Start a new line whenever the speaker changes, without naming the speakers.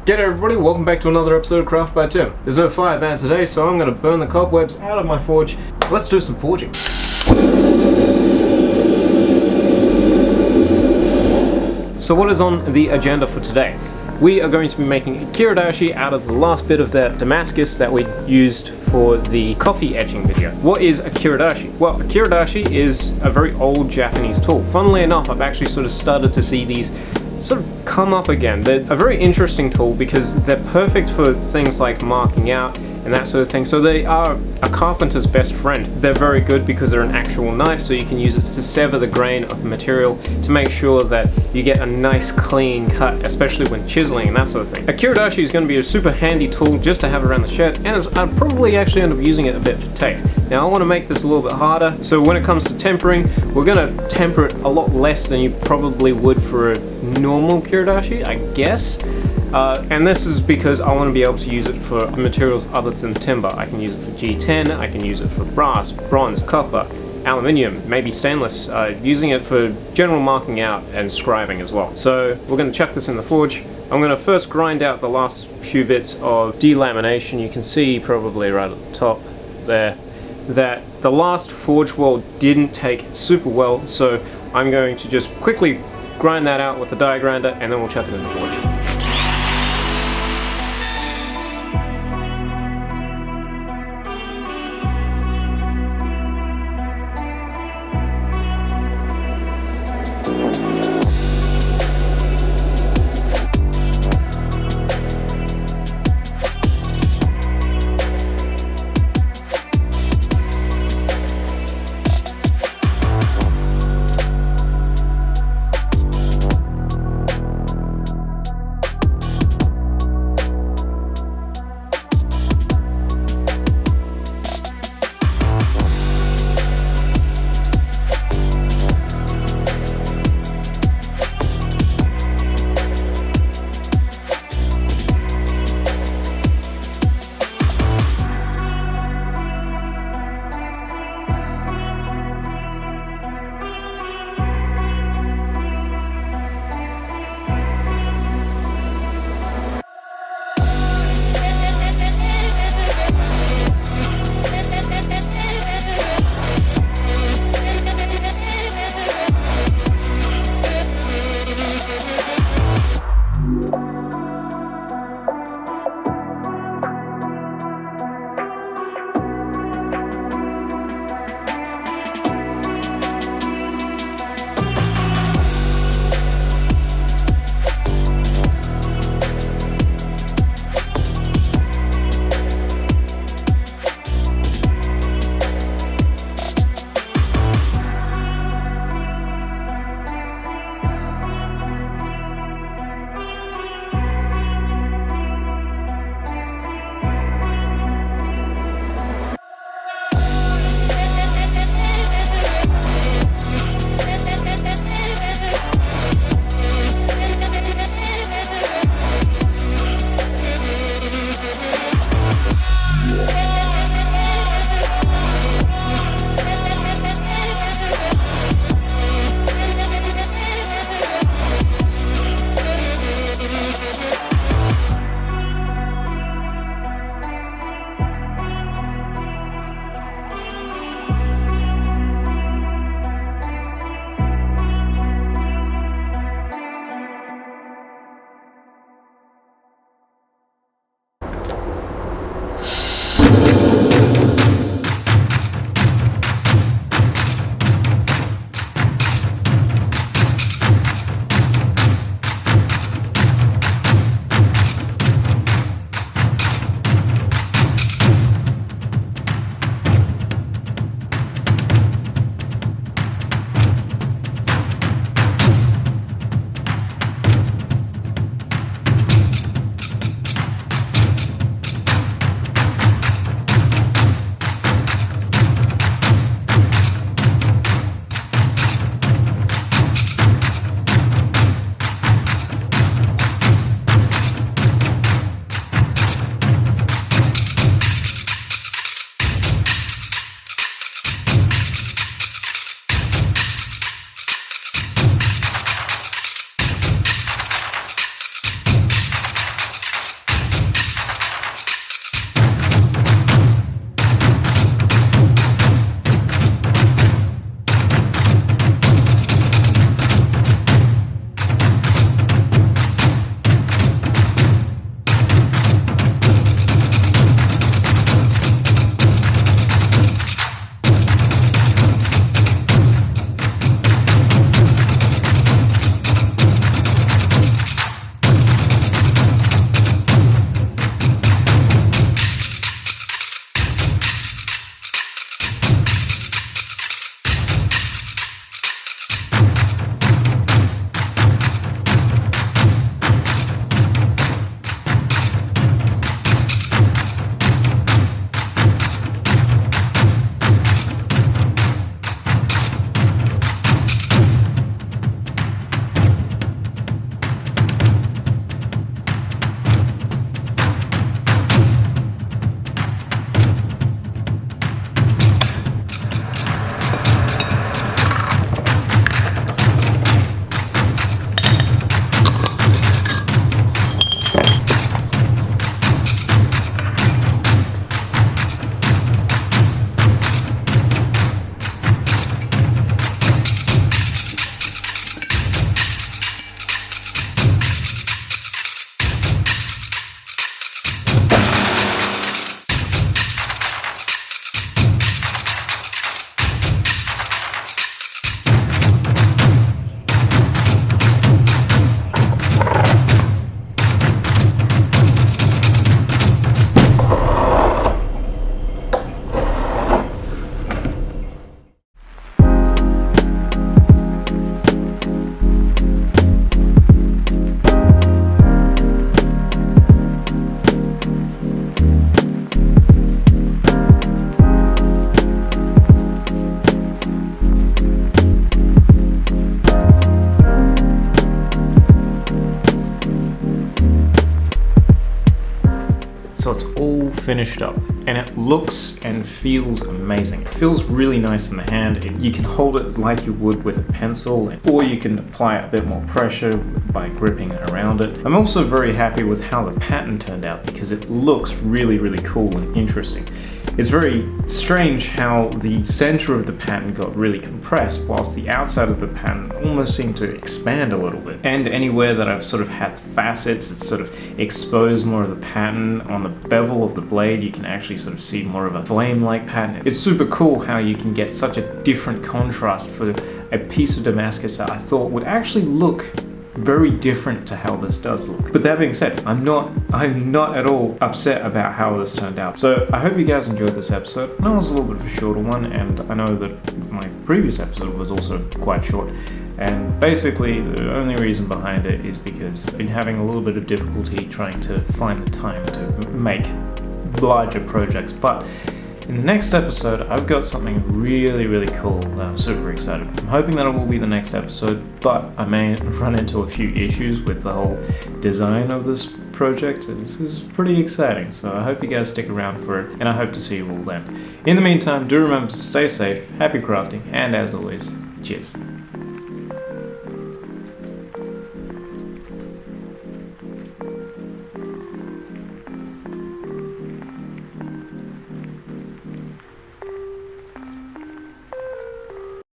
G'day everybody, welcome back to another episode of Craft by Tim. There's no fire ban today, so I'm going to burn the cobwebs out of my forge. Let's do some forging. So what is on the agenda for today? We are going to be making a Kiridashi out of the last bit of that Damascus that we used for the coffee etching video. What is a Kiridashi? Well, a Kiridashi is a very old Japanese tool. Funnily enough, I've actually sort of started to see these sort of come up again. They're a very interesting tool because they're perfect for things like marking out and that sort of thing. So they are a carpenter's best friend. They're very good because they're an actual knife, so you can use it to sever the grain of material to make sure that you get a nice clean cut, especially when chiseling and that sort of thing. A Kiridashi is going to be a super handy tool just to have around the shed, and I'll probably actually end up using it a bit for TAFE. Now I want to make this a little bit harder, so when it comes to tempering, we're going to temper it a lot less than you probably would for a normal Kiridashi, I guess. And this is because I want to be able to use it for materials other than timber. I can use it for G10, I can use it for brass, bronze, copper, aluminium, maybe stainless, using it for general marking out and scribing as well. So we're going to chuck this in the forge. I'm going to first grind out the last few bits of delamination. You can see probably right at the top there that the last forge wall didn't take super well, so I'm going to just quickly grind that out with the die grinder and then we'll chuck it in the forge. so it's all finished up and it looks and feels amazing. It feels really nice in the hand. You can hold it like you would with a pencil, or you can apply a bit more pressure by gripping around it. I'm also very happy with how the pattern turned out because it looks really, really cool and interesting. It's very strange how the center of the pattern got really compressed whilst the outside of the pattern almost seemed to expand a little bit. And anywhere that I've sort of had facets, it's sort of exposed more of the pattern. On the bevel of the blade, you can actually sort of see more of a flame-like pattern. It's super cool how you can get such a different contrast for a piece of Damascus that I thought would actually look very different to how this does look. But that being said, I'm not at all upset about how this turned out. So I hope you guys enjoyed this episode. I know it was a little bit of a shorter one, and I know that my previous episode was also quite short. And basically, the only reason behind it is because I've been having a little bit of difficulty trying to find the time to make larger projects. But in the next episode, I've got something really, really cool that I'm super excited about. I'm hoping that it will be the next episode, but I may run into a few issues with the whole design of this project. This is pretty exciting, so I hope you guys stick around for it, and I hope to see you all then. In the meantime, do remember to stay safe, happy crafting, and as always, cheers.